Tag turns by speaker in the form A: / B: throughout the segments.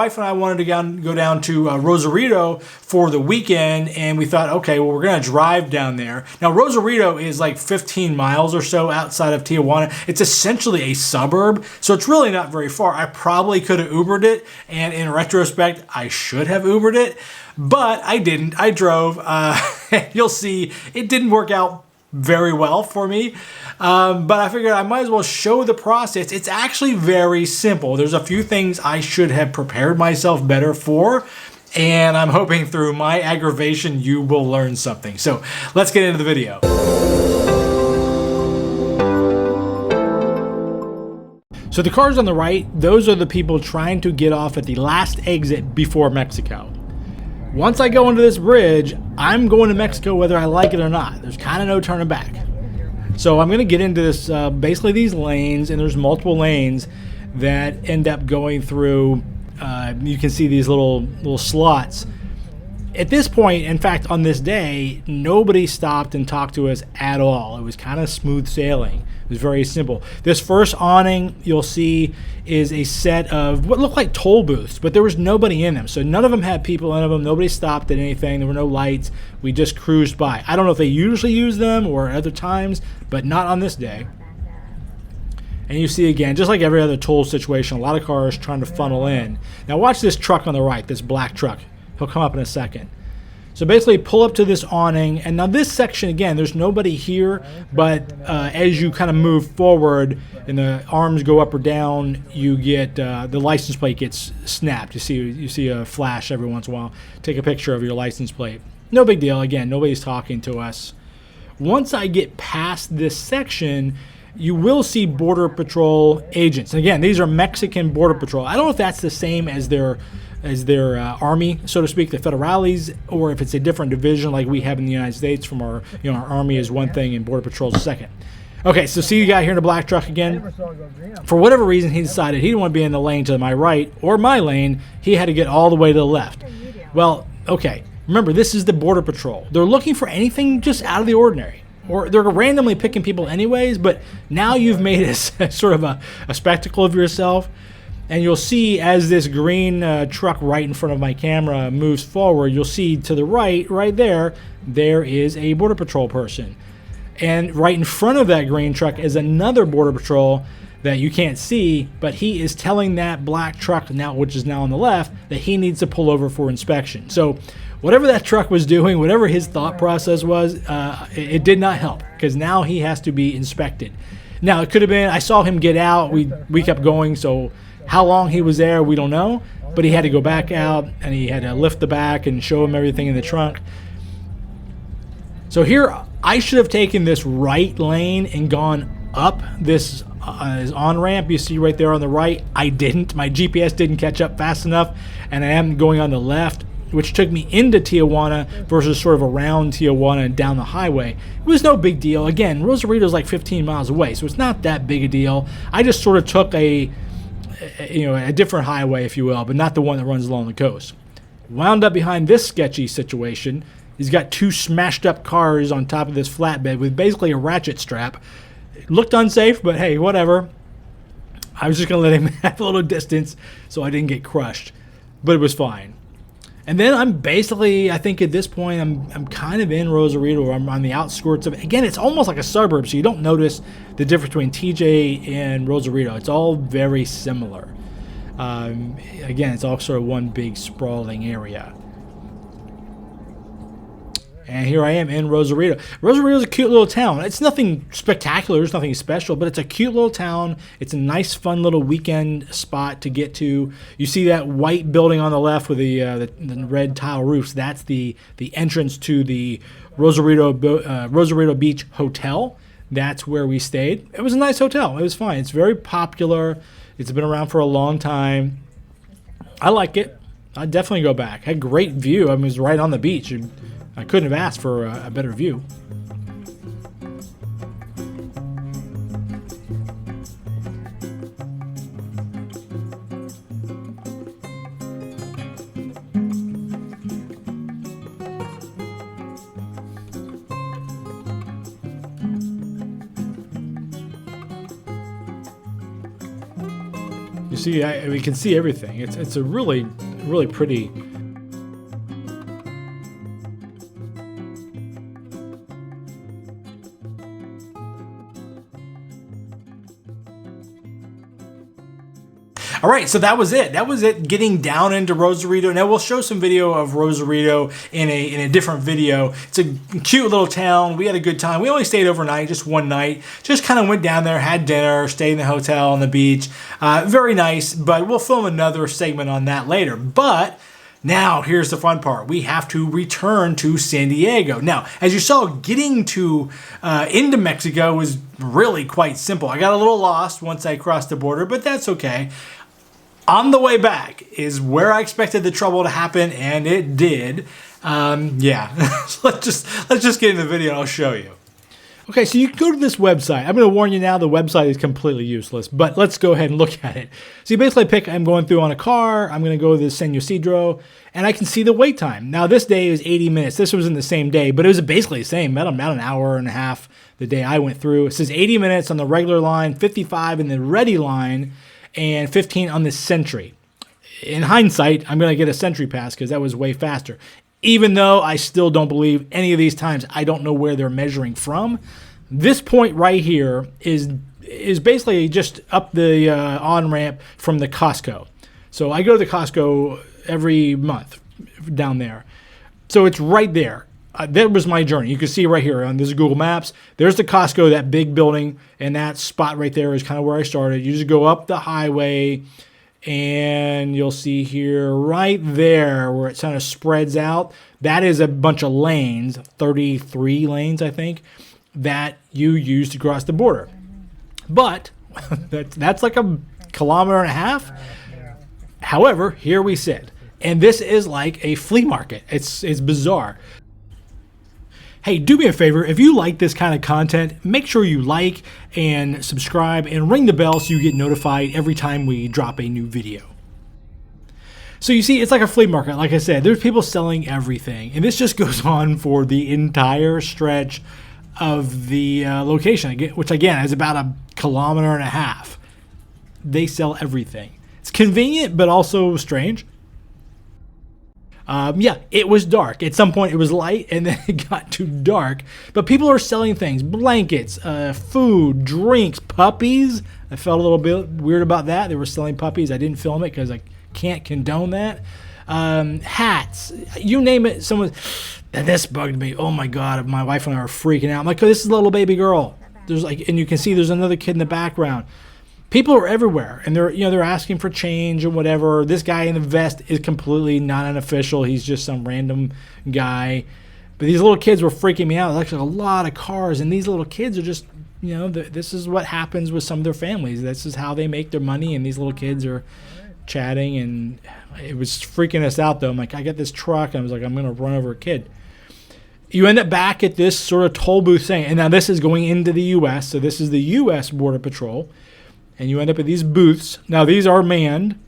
A: wife and I wanted to go down to Rosarito for the weekend, and we thought, okay, well, we're going to drive down there. Now, Rosarito is like 15 miles or so outside of Tijuana. It's essentially a suburb, so it's really not very far. I probably could have Ubered it, and in retrospect, I should have Ubered it, but I didn't. I drove. You'll see it didn't work out very well for me. But I figured I might as well show the process. It's actually very simple. There's a few things I should have prepared myself better for, and I'm hoping through my aggravation you will learn something. So let's get into the video. So the cars on the right, those are the people trying to get off at the last exit before Mexico. Once I go into this bridge, I'm going to Mexico whether I like it or not. There's kind of no turning back. So I'm going to get into this, basically these lanes, and there's multiple lanes that end up going through, you can see these little slots. At this point, in fact, on this day, nobody stopped and talked to us at all. It was kind of smooth sailing. It was very simple. This first awning you'll see is a set of what looked like toll booths, but there was nobody in them. So none of them had people in them. Nobody stopped at anything. There were no lights. We just cruised by. I don't know if they usually use them or other times, but not on this day. And you see again, just like every other toll situation, a lot of cars trying to funnel in. Now watch this truck on the right, this black truck. He'll come up in a second. So basically pull up to this awning, and now this section, again, there's nobody here, but as you kind of move forward and the arms go up or down, you get the license plate gets snapped. You see a flash every once in a while. Take a picture of your license plate. No big deal. Again, nobody's talking to us. Once I get past this section, you will see Border Patrol agents. And again, these are Mexican Border Patrol. I don't know if that's the same as their army, so to speak, the federales, or if it's a different division like we have in the United States. From our, our army is one thing and Border Patrol is a second. Okay, so see the guy here in the black truck again? For whatever reason, he decided he didn't want to be in the lane to my right or my lane. He had to get all the way to the left. Well, okay, remember, this is the Border Patrol. They're looking for anything just out of the ordinary. Or they're randomly picking people anyways, but now you've made a sort of a spectacle of yourself. And you'll see as this green truck right in front of my camera moves forward, you'll see to the right there is a Border Patrol person. And right in front of that green truck is another Border Patrol that you can't see, but he is telling that black truck, now, which is now on the left, that he needs to pull over for inspection. So whatever that truck was doing, whatever his thought process was, it did not help, because now he has to be inspected. Now, it could have been, I saw him get out, we kept going, so how long he was there, we don't know, but he had to go back out, and he had to lift the back and show him everything in the trunk. So here, I should have taken this right lane and gone up this on-ramp you see right there on the right. I didn't. My GPS didn't catch up fast enough, and I am going on the left, which took me into Tijuana versus sort of around Tijuana and down the highway. It was no big deal. Again, Rosarito is like 15 miles away, so it's not that big a deal. I just sort of took a different highway, if you will, but not the one that runs along the coast. Wound up behind this sketchy situation. He's got two smashed up cars on top of this flatbed with basically a ratchet strap. It looked unsafe, but hey, whatever. I was just going to let him have a little distance so I didn't get crushed, but it was fine. And then I'm basically, I think at this point, I'm kind of in Rosarito, or I'm on the outskirts of it. Again, it's almost like a suburb, so you don't notice the difference between TJ and Rosarito. It's all very similar. Again, it's all sort of one big sprawling area. And here I am in Rosarito. Rosarito is a cute little town. It's nothing spectacular. It's nothing special, but it's a cute little town. It's a nice, fun little weekend spot to get to. You see that white building on the left with the red tile roofs. That's the entrance to the Rosarito Beach Hotel. That's where we stayed. It was a nice hotel. It was fine. It's very popular. It's been around for a long time. I like it. I'd definitely go back. Had great view. I mean, it was right on the beach. I couldn't have asked for a better view. You see, we can see everything. It's a really, really pretty. All right, so that was it. That was it getting down into Rosarito. Now we'll show some video of Rosarito in a different video. It's a cute little town. We had a good time. We only stayed overnight, just one night. Just kind of went down there, had dinner, stayed in the hotel on the beach. Very nice, but we'll film another segment on that later. But now, here's the fun part. We have to return to San Diego. Now, as you saw, getting to into Mexico was really quite simple. I got a little lost once I crossed the border, but that's okay. On the way back is where I expected the trouble to happen, and it did. Yeah, so let's just get into the video and I'll show you. Okay, so you can go to this website. I'm going to warn you now, the website is completely useless, but let's go ahead and look at it. So you basically pick, I'm going through on a car, I'm going to go to the San Ysidro, and I can see the wait time. Now, this day is 80 minutes. This was in the same day, but it was basically the same, about an hour and a half the day I went through. It says 80 minutes on the regular line, 55 in the ready line, and 15 on the Sentry. In hindsight, I'm going to get a Sentry pass because that was way faster. Even though I still don't believe any of these times, I don't know where they're measuring from. This point right here is basically just up the on-ramp from the Costco. So I go to the Costco every month down there. So it's right there. That was my journey. You can see right here on this Google Maps. There's the Costco, that big building, and that spot right there is kind of where I started. You just go up the highway, and you'll see here right there where it kind of spreads out. That is a bunch of lanes, 33 lanes, I think, that you use to cross the border. But that's like a kilometer and a half. However, here we sit. And this is like a flea market. It's bizarre. Hey, do me a favor, if you like this kind of content, make sure you like and subscribe and ring the bell so you get notified every time we drop a new video. So you see, it's like a flea market. Like I said, there's people selling everything. And this just goes on for the entire stretch of the location, which again is about a kilometer and a half. They sell everything. It's convenient, but also strange. Yeah, it was dark. At some point it was light and then it got too dark. But people are selling things, blankets, food, drinks, puppies. I felt a little bit weird about that. They were selling puppies. I didn't film it because I can't condone that. Hats, you name it. And this bugged me. Oh my God, my wife and I are freaking out. I'm like, oh, this is a little baby girl. And you can see there's another kid in the background. People are everywhere, and they're asking for change or whatever. This guy in the vest is completely not an official. He's just some random guy. But these little kids were freaking me out. There's actually a lot of cars, and these little kids are just, this is what happens with some of their families. This is how they make their money, and these little kids are chatting, and it was freaking us out, though. I'm like, I got this truck, and I was like, I'm going to run over a kid. You end up back at this sort of toll booth thing, and now this is going into the U.S., so this is the U.S. Border Patrol. And you end up at these booths. Now, these are manned,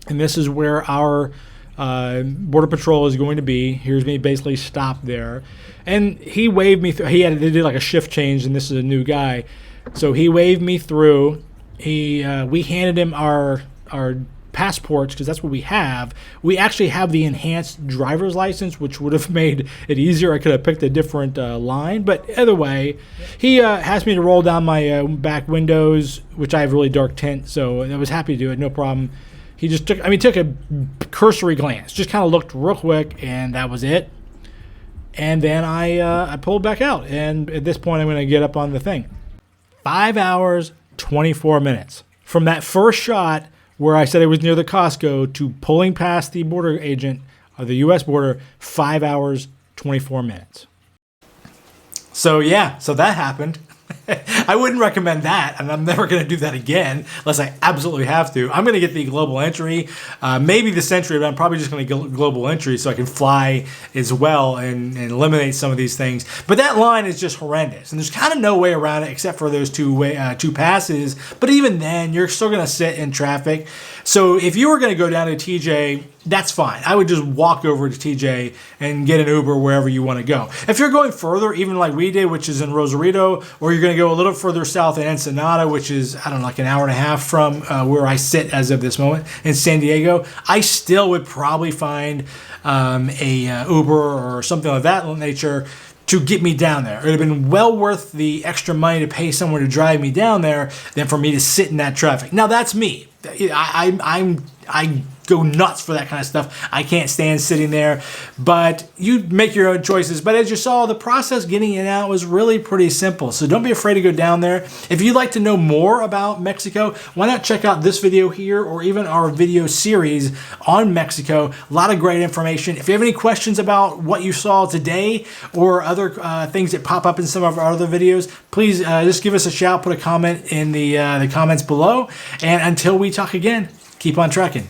A: and this is where our Border Patrol is going to be. Here's me basically stopped there. And he waved me through. They did like a shift change, and this is a new guy. So he waved me through. We handed him our passports, because that's what we have. We actually have the enhanced driver's license, which would have made it easier. I could have picked a different line, but either way, he asked me to roll down my back windows, which I have really dark tint, so I was happy to do it, no problem. He just took a cursory glance, just kind of looked real quick, and that was it. And then I pulled back out, and at this point, I'm going to get up on the thing. 5 hours, 24 minutes. From that first shot where I said it was near the Costco to pulling past the border agent of the U.S. border, 5 hours, 24 minutes. So yeah, so that happened. I wouldn't recommend that, and I'm never going to do that again unless I absolutely have to. I'm going to get the global entry, maybe the Sentry, but I'm probably just going to get global entry so I can fly as well and eliminate some of these things. But that line is just horrendous, and there's kind of no way around it except for those two passes. But even then, you're still going to sit in traffic. So if you were going to go down to TJ, that's fine. I would just walk over to TJ and get an Uber wherever you want to go. If you're going further, even like we did, which is in Rosarito, or you're going to go a little further south in Ensenada, which is, I don't know, like an hour and a half from where I sit as of this moment in San Diego, I still would probably find a Uber or something of that nature to get me down there. It would have been well worth the extra money to pay someone to drive me down there than for me to sit in that traffic. Now that's me. I go nuts for that kind of stuff. I can't stand sitting there, but you make your own choices. But as you saw, the process getting in and out was really pretty simple. So don't be afraid to go down there. If you'd like to know more about Mexico, why not check out this video here or even our video series on Mexico. A lot of great information. If you have any questions about what you saw today or other things that pop up in some of our other videos, please just give us a shout, put a comment in the comments below. And until we talk again, keep on trucking.